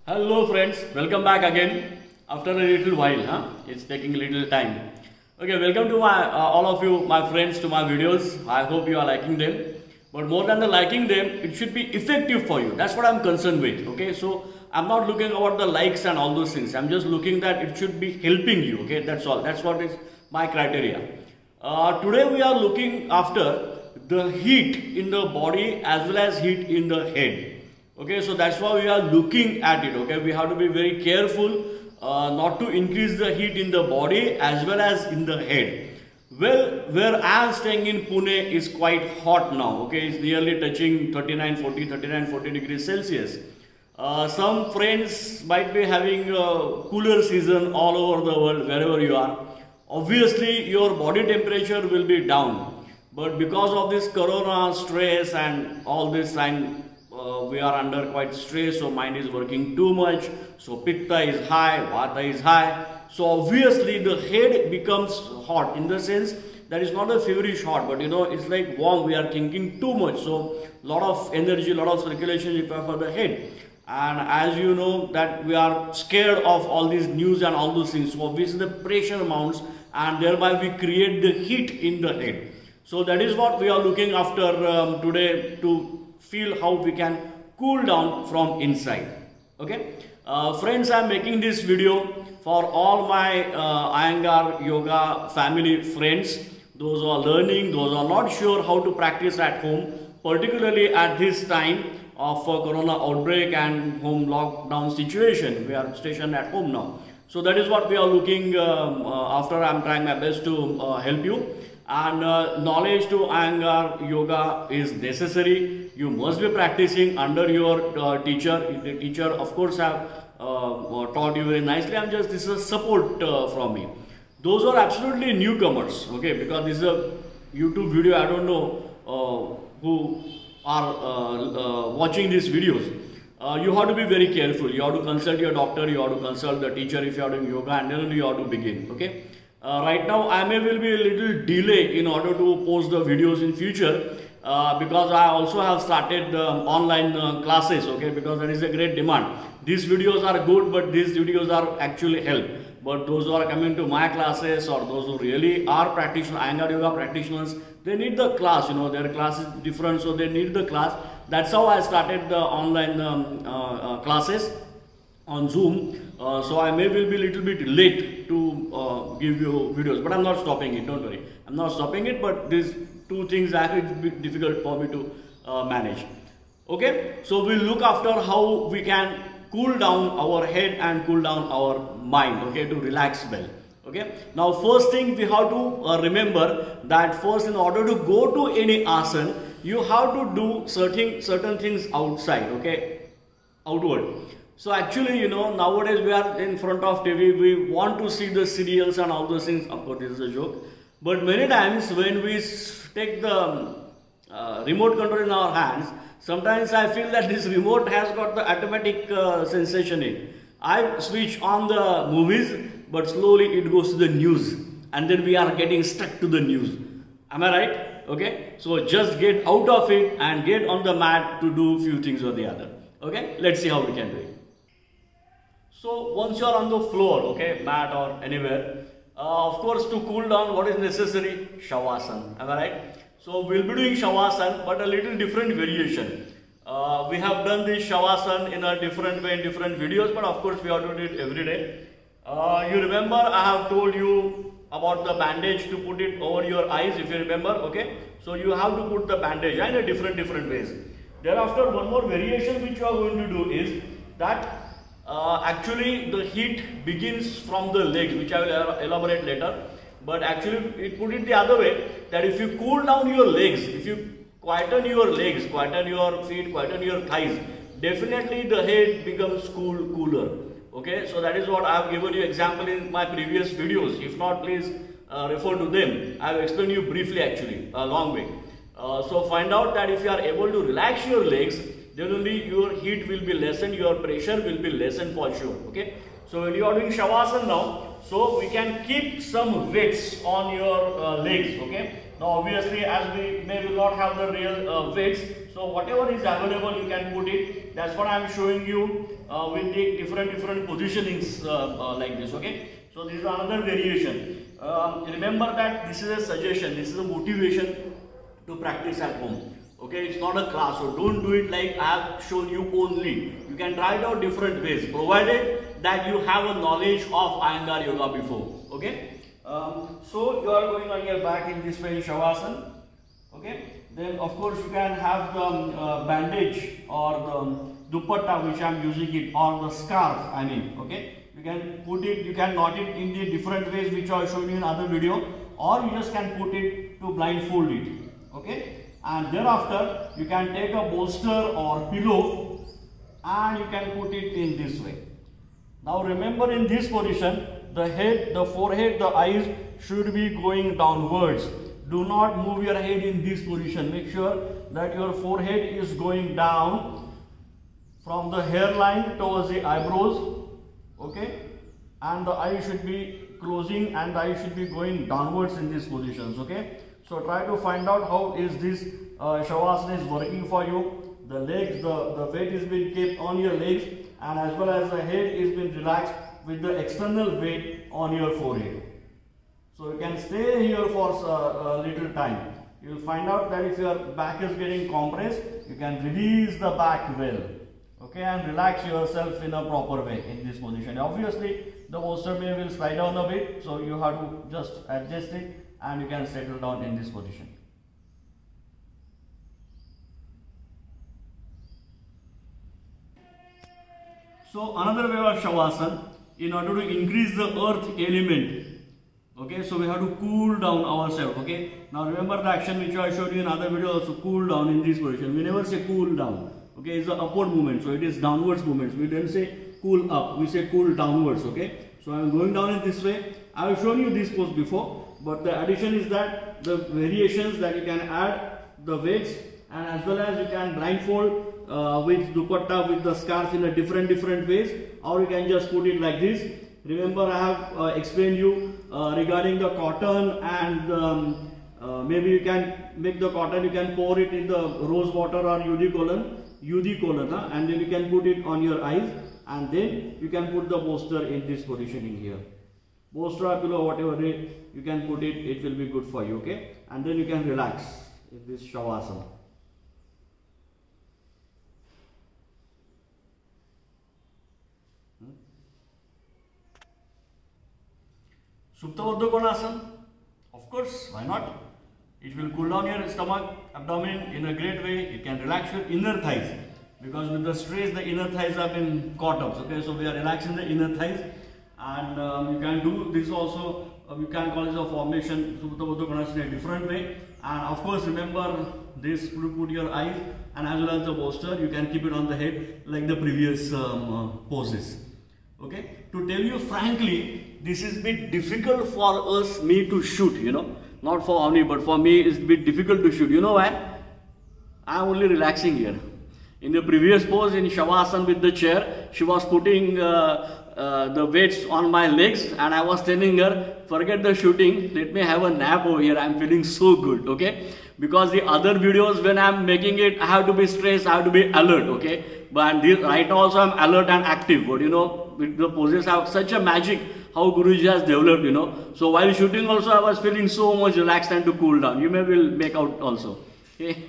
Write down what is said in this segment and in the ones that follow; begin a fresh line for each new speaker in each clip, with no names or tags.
Hello friends, welcome back again after a little while. It's taking a little time. Okay, welcome to my all of you, my friends, to my videos. I hope you are liking them. But more than the liking them, it should be effective for you. That's what I'm concerned with. Okay, so I'm not looking about the likes and all those things. I'm just looking that it should be helping you. Okay, that's all. That's what is my criteria. Today we are looking after the heat in the body as well as heat in the head. Okay, so that's why we are looking at it. Okay, we have to be very careful not to increase the heat in the body as well as in the head. Well, where I am staying in Pune is quite hot now. Okay, it's nearly touching 39-40 degrees Celsius. Some friends might be having a cooler season all over the world, wherever you are. Obviously, your body temperature will be down. But because of this corona stress and all this, and we are under quite stress, so mind is working too much, so pitta is high, vata is high, so obviously the head becomes hot, in the sense that is not a feverish hot, but it's like warm. We are thinking too much, so lot of energy, lot of circulation required for the head. And as you know that we are scared of all these news and all those things, so obviously the pressure mounts and thereby we create the heat in the head. So that is what we are looking after today, to feel how we can cool down from inside. Okay, friends, I am making this video for all my Iyengar yoga family friends, those who are learning, those who are not sure how to practice at home, particularly at this time of corona outbreak and home lockdown situation. We are stationed at home now, so that is what we are looking after. I am trying my best to help you. And knowledge to Iyengar yoga is necessary. You must be practicing under your teacher. The teacher, of course, have taught you very nicely. This is a support from me. Those are absolutely newcomers, okay? Because this is a YouTube video. I don't know who are watching these videos. You have to be very careful. You have to consult your doctor. You have to consult the teacher if you are doing yoga, and then only you have to begin. Okay. Right now I will be a little delay in order to post the videos in future because I also have started online classes, okay, because there is a great demand. These videos are good, but these videos are actually help. But those who are coming to my classes, or those who really are practitioners, Iyengar yoga practitioners, they need the class, their class is different, so they need the class. That's how I started the online classes on Zoom. So I will be a little bit late to give you videos, but I'm not stopping it, don't worry. I'm not stopping it, but these two things are difficult for me to manage. Okay, so we'll look after how we can cool down our head and cool down our mind, okay, to relax well. Okay, now first thing we have to remember that first, in order to go to any asana, you have to do certain things outside, okay, outward. So actually, nowadays we are in front of TV, we want to see the serials and all those things. Of course, this is a joke. But many times when we take the remote control in our hands, sometimes I feel that this remote has got the automatic sensation in. I switch on the movies, but slowly it goes to the news. And then we are getting stuck to the news. Am I right? Okay. So just get out of it and get on the mat to do few things or the other. Okay. Let's see how we can do it. So once you are on the floor, okay, mat or anywhere, of course, to cool down, what is necessary? Shavasana. Am I right? So we'll be doing Shavasana, but a little different variation. We have done this Shavasana in a different way in different videos, but of course we have to do it every day. You remember I have told you about the bandage, to put it over your eyes, if you remember, okay? So you have to put the bandage in a different ways. Thereafter, one more variation which you are going to do is that actually the heat begins from the legs, which I will elaborate later. But actually put it the other way, that if you cool down your legs, if you quieten your legs, quieten your feet, quieten your thighs, definitely the head becomes cooler. Okay, so that is what I have given you example in my previous videos. If not, please refer to them. I have explained you briefly, actually a long way. So find out that if you are able to relax your legs, then only your heat will be lessened, your pressure will be lessened for sure. Okay, so when you are doing Shavasana now, so we can keep some weights on your legs. Okay, now obviously as we may will not have the real weights, So whatever is available, you can put it. That's what I am showing you with the different positionings like this. Okay. So this is another variation. Remember that this is a suggestion. This is a motivation to practice at home. Okay, it's not a class, so don't do it like I have shown you only. You can try it out different ways, provided that you have a knowledge of Iyengar yoga before. Okay, so you are going on your back in this way in Shavasana. Okay, then of course you can have the bandage or the dupatta which I am using it, or the scarf. I mean, okay, you can put it, you can knot it in the different ways which I showed you in other video, or you just can put it to blindfold it. Okay. And thereafter, you can take a bolster or pillow and you can put it in this way. Now remember, in this position, the head, the forehead, the eyes should be going downwards. Do not move your head in this position. Make sure that your forehead is going down from the hairline towards the eyebrows. Okay? And the eye should be closing and the eye should be going downwards in these positions. Okay? So try to find out how is this Shavasana is working for you. The legs, the weight is being kept on your legs, and as well as the head is being relaxed with the external weight on your forehead. So you can stay here for a little time. You will find out that if your back is getting compressed, you can release the back well. Okay, and relax yourself in a proper way in this position. Obviously, the posture will slide down a bit, so you have to just adjust it. And you can settle down in this position. So another way of Shavasana, in order to increase the earth element, okay, so we have to cool down ourselves. Okay, now remember the action which I showed you in other video, also cool down in this position. We never say cool down. Okay, it's the upward movement, so it is downwards movements. We don't say cool up, we say cool downwards. Okay, so I am going down in this way. I have shown you this pose before. But the addition is that the variations that you can add the weights, and as well as you can blindfold with dupatta, with the scarf in a different ways, or you can just put it like this. Remember, I have explained you regarding the cotton, and maybe you can make the cotton, you can pour it in the rose water or UD colon, and then you can put it on your eyes, and then you can put the bolster in this positioning here. Bolster or pillow, whatever way you can put it, it will be good for you. Okay, and then you can relax in this Shavasana. Supta Baddha Konasana, of course, why not? It will cool down your stomach, abdomen in a great way. It can relax your inner thighs, because with the stress the inner thighs have been caught up. Okay, so we are relaxing the inner thighs. And you can do this also, you can call it a formation, Supta Baddha Konasana, in a different way. And of course, remember this, put your eyes, and as well as the bolster, you can keep it on the head like the previous poses. Okay, to tell you frankly, this is a bit difficult for me to shoot, you know, not for Avni, but for me it's a bit difficult to shoot. You know why? I am only relaxing here. In the previous pose in Shavasana with the chair, she was putting the weights on my legs, and I was telling her, forget the shooting, let me have a nap over here, I am feeling so good. Okay, because the other videos when I am making it, I have to be stressed, I have to be alert. Okay, but this, right now also I am alert and active, but you know, with the poses have such a magic how Guruji has developed, you know. So while shooting also I was feeling so much relaxed and to cool down. You may will make out also. Okay.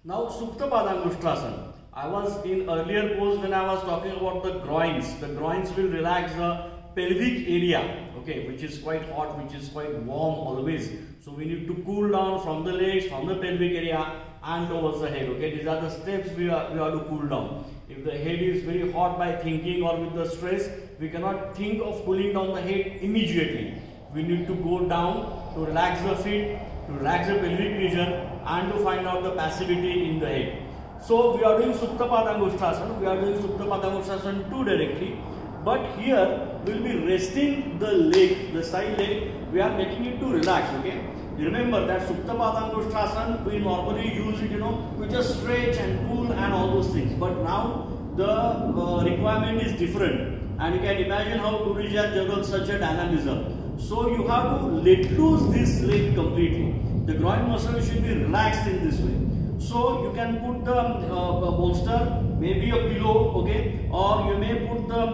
Now Supta Padangusthasana. I was in earlier pose when I was talking about the groins. The groins will relax the pelvic area, okay, which is quite hot, which is quite warm always. So we need to cool down from the legs, from the pelvic area and towards the head. Okay, these are the steps we have to cool down. If the head is very hot by thinking or with the stress, we cannot think of cooling down the head immediately. We need to go down to relax the feet, to relax the pelvic region, and to find out the passivity in the head. So we are doing Supta Padangusthasana. We are doing Supta Padangusthasana 2 directly. But here we will be resting the leg, the side leg. We are making it to relax. Okay. Remember that Supta Padangusthasana we normally use it. You know, we just stretch and pull and all those things. But now the requirement is different, and you can imagine how Guruji has developed such a dynamism. So you have to let loose this leg completely. the groin muscle should be relaxed in this way. So you can put the bolster, maybe a pillow, okay, or you may put the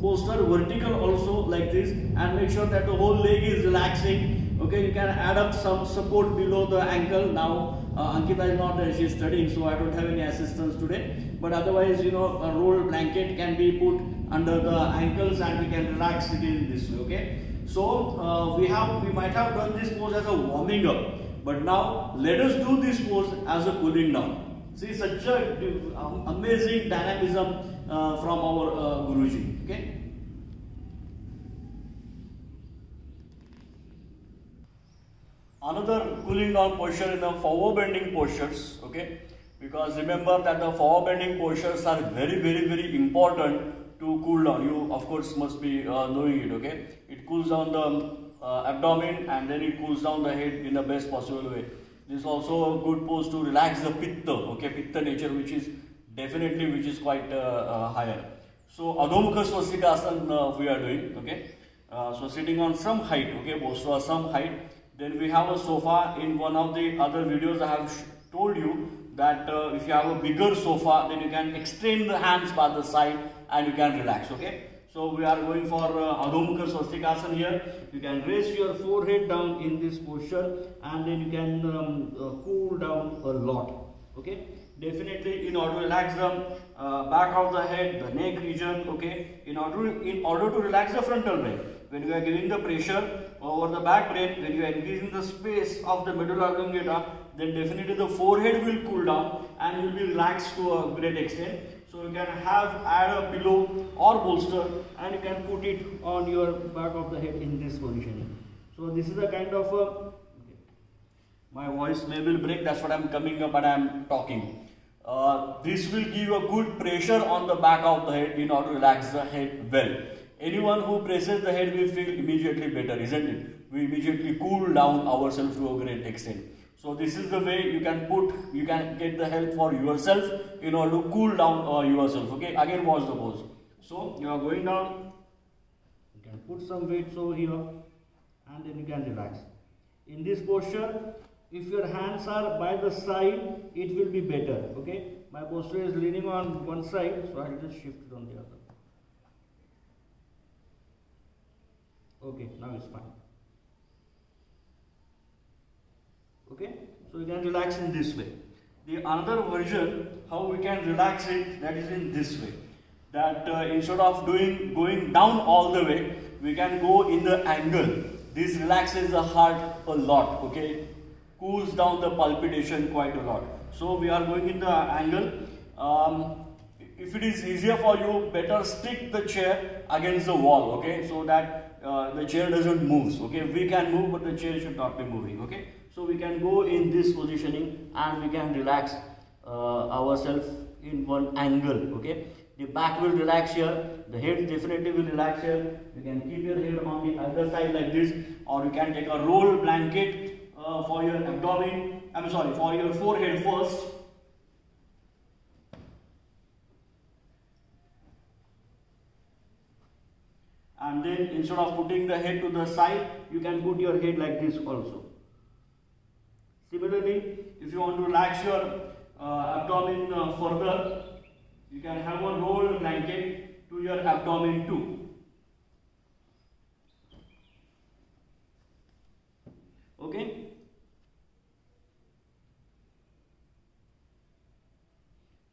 bolster vertical also like this, and make sure that the whole leg is relaxing. Okay, you can add up some support below the ankle. Now Ankita is not there, she is studying, so I don't have any assistance today, but otherwise, you know, a rolled blanket can be put under the ankles and we can relax it in this way. Okay, so we might have done this pose as a warming up, but now let us do this pose as a cooling down. See, such a amazing dynamism from our Guruji. Okay. Another cooling down posture in the forward bending postures. Okay, because remember that the forward bending postures are very important to cool down. You of course must be knowing it. Okay, it cools down the abdomen and then it cools down the head in the best possible way. This is also a good pose to relax the pitta. Okay, pitta nature, which is quite higher. So Adho-Mukha Swastikasana we are doing. Okay, so sitting on some height. Okay, bolster some height. Then we have a sofa. In one of the other videos I have told you that if you have a bigger sofa, then you can extend the hands by the side and you can relax. Okay, so we are going for Adho-Mukha Swastikasana here. You can raise your forehead down in this posture and then you can cool down a lot. Okay, definitely in order to relax the back of the head, the neck region. Okay, in order to relax the frontal brain, when you are giving the pressure over the back brain, when you are increasing the space of the medulla oblongata, then definitely the forehead will cool down and will be relaxed to a great extent. So you can add a pillow or bolster and you can put it on your back of the head in this position. So this is a kind of a, my voice may will break, that's what I'm coming up and I'm talking. This will give a good pressure on the back of the head in order to relax the head well. Anyone who presses the head will feel immediately better, isn't it? We immediately cool down ourselves to a great extent. So this is the way you can get the help for yourself in order to cool down yourself. Okay, again watch the pose. So you are going down, you can put some weights over here and then you can relax. In this posture, if your hands are by the side, it will be better. Okay, my posture is leaning on one side, so I will just shift it on the other. Okay, now it's fine. Okay, so you can relax in this way. The another version how we can relax it, that is in this way. That instead of going down all the way, we can go in the angle. This relaxes the heart a lot. Okay, cools down the palpitation quite a lot. So we are going in the angle. If it is easier for you, better stick the chair against the wall. Okay, so that the chair doesn't move. Okay, we can move, but the chair should not be moving. Okay, so we can go in this positioning and we can relax ourselves in one angle. Okay, the back will relax here, the head definitely will relax here. You can keep your head on the other side like this, or you can take a roll blanket for your abdomen. For your forehead first. And then instead of putting the head to the side, you can put your head like this also. Similarly, if you want to relax your abdomen further, you can have a rolled blanket to your abdomen too. Okay?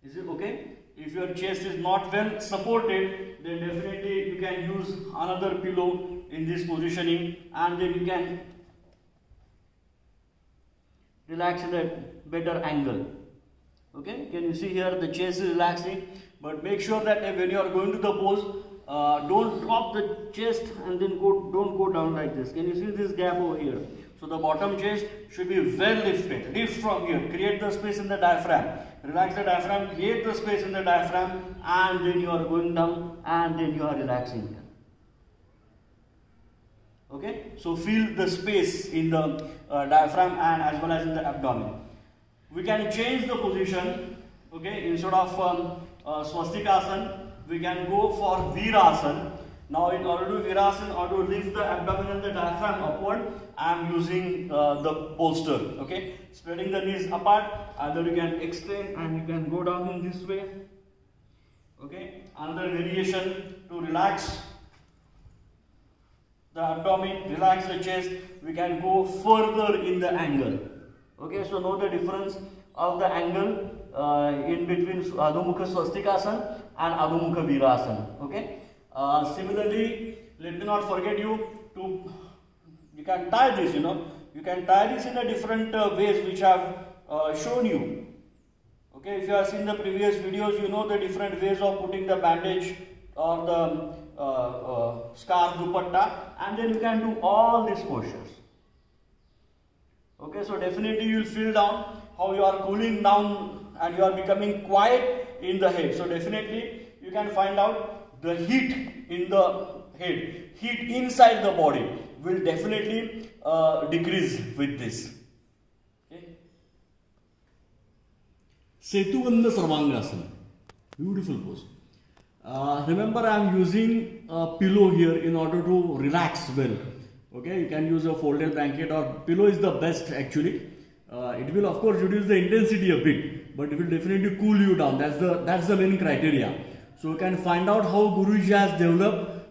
Is it okay? If your chest is not well supported, then definitely you can use another pillow in this positioning and then you can relax in a better angle. Okay, can you see here the chest is relaxing, but make sure that when you are going to the pose, don't drop the chest and then don't go down like this. Can you see this gap over here? So the bottom chest should be well lifted. Lift from here, create the space in the diaphragm. Relax the diaphragm, create the space in the diaphragm, and then you are going down and then you are relaxing. Okay, so feel the space in the diaphragm and as well as in the abdomen. We can change the position. Okay, instead of swastikasana, we can go for virasana. Now in order to Virasana, in order to lift the abdomen and the diaphragm upward, I am using the bolster. Okay, spreading the knees apart, and then you can extend and you can go down in this way. Okay, another variation to relax the abdomen, relax the chest. We can go further in the angle. Okay, so know the difference of the angle in between Adho Mukha Swastikasana and Adho Mukha Virasana. Okay. Similarly, let me not forget you can tie this, you can tie this in a different ways which I have shown you. Okay, if you have seen the previous videos, you know the different ways of putting the bandage or the scarf, dupatta, and then you can do all these postures. Okay, so definitely you will feel down how you are cooling down and you are becoming quiet in the head. So definitely you can find out the heat in the head, heat inside the body will definitely decrease with this. Okay. Setubandha Sarvangasana, beautiful pose. Remember, I am using a pillow here in order to relax well. Okay, you can use a folded blanket or pillow is the best actually. It will of course reduce the intensity a bit, but it will definitely cool you down. That's the main criteria. So you can find out how Guruji has developed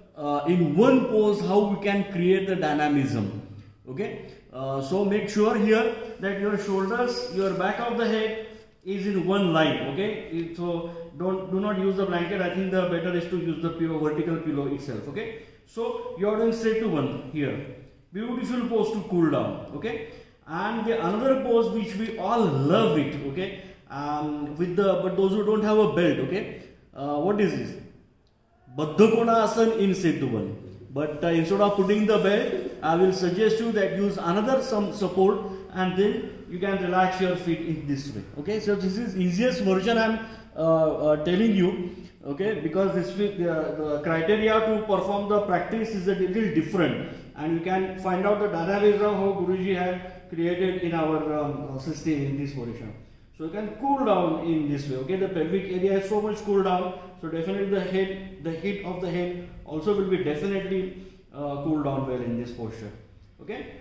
in one pose how we can create the dynamism. Okay, so make sure here that your shoulders, your back of the head is in one line. Okay, so do not use the blanket. I think the better is to use the vertical pillow itself. Okay, so you are doing Setubandha here. Beautiful pose to cool down. Okay, and the another pose which we all love it. Okay, but those who don't have a belt. Okay. What is this? Baddha Konasana in Setubandha. But instead of putting the belt, I will suggest you that use another some support and then you can relax your feet in this way. Okay, so this is easiest version I am telling you. Okay, because this the criteria to perform the practice is a little different, and you can find out the dynamism how Guruji had created in our system in this position. So you can cool down in this way. Okay, the pelvic area is so much cool down. So definitely the heat of the head also will be definitely cool down well in this posture. Okay.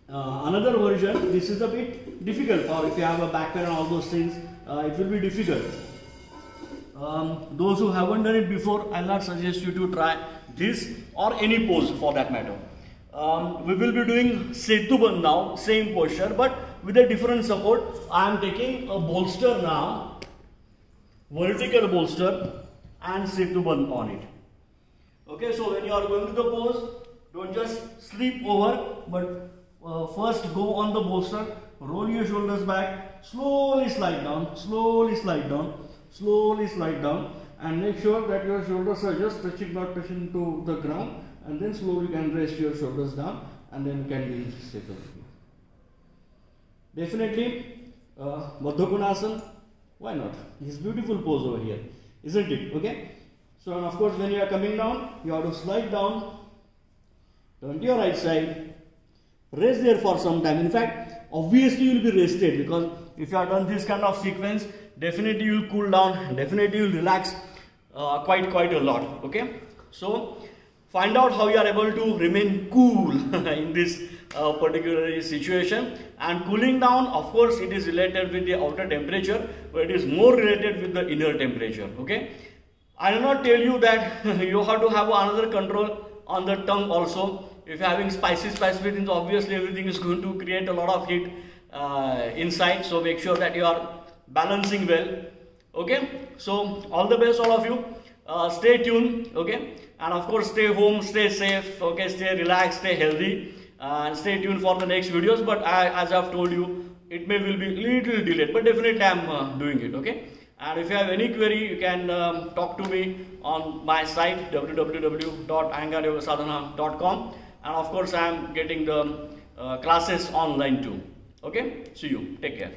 Another version. This is a bit difficult for if you have a back pain and all those things. It will be difficult. Those who haven't done it before, I'll not suggest you to try this or any pose for that matter. We will be doing Setubandha now, same posture, but with a different support. I am taking a bolster now, vertical bolster, and Setubandha on it. Okay, so when you are going to the pose, don't just sleep over, but first go on the bolster, roll your shoulders back, slowly slide down, slowly slide down, slowly slide down, and make sure that your shoulders are just touching, not touching to the ground, and then slowly you can rest your shoulders down, and then you can be Setubandha. Definitely, Baddha Konasana, why not? It's beautiful pose over here, isn't it? Okay. So, and of course, when you are coming down, you have to slide down, turn to your right side, rest there for some time. In fact, obviously you will be rested, because if you have done this kind of sequence, definitely you will cool down, definitely you will relax quite a lot. Okay. So, find out how you are able to remain cool in this particular situation. And cooling down, of course, it is related with the outer temperature, but it is more related with the inner temperature. Okay. I will not tell you that you have to have another control on the tongue also. If you are having spicy things, obviously everything is going to create a lot of heat inside. So make sure that you are balancing well. Okay. So all the best, all of you. Stay tuned. Okay. And of course, stay home, stay safe. Okay. Stay relaxed, stay healthy, and stay tuned for the next videos. But as I've told you, it will be little delayed, but definitely I'm doing it. Okay. And if you have any query, you can talk to me on my site www.iyengaryogasadhana.com, and of course I am getting the classes online too. Okay, see you, take care.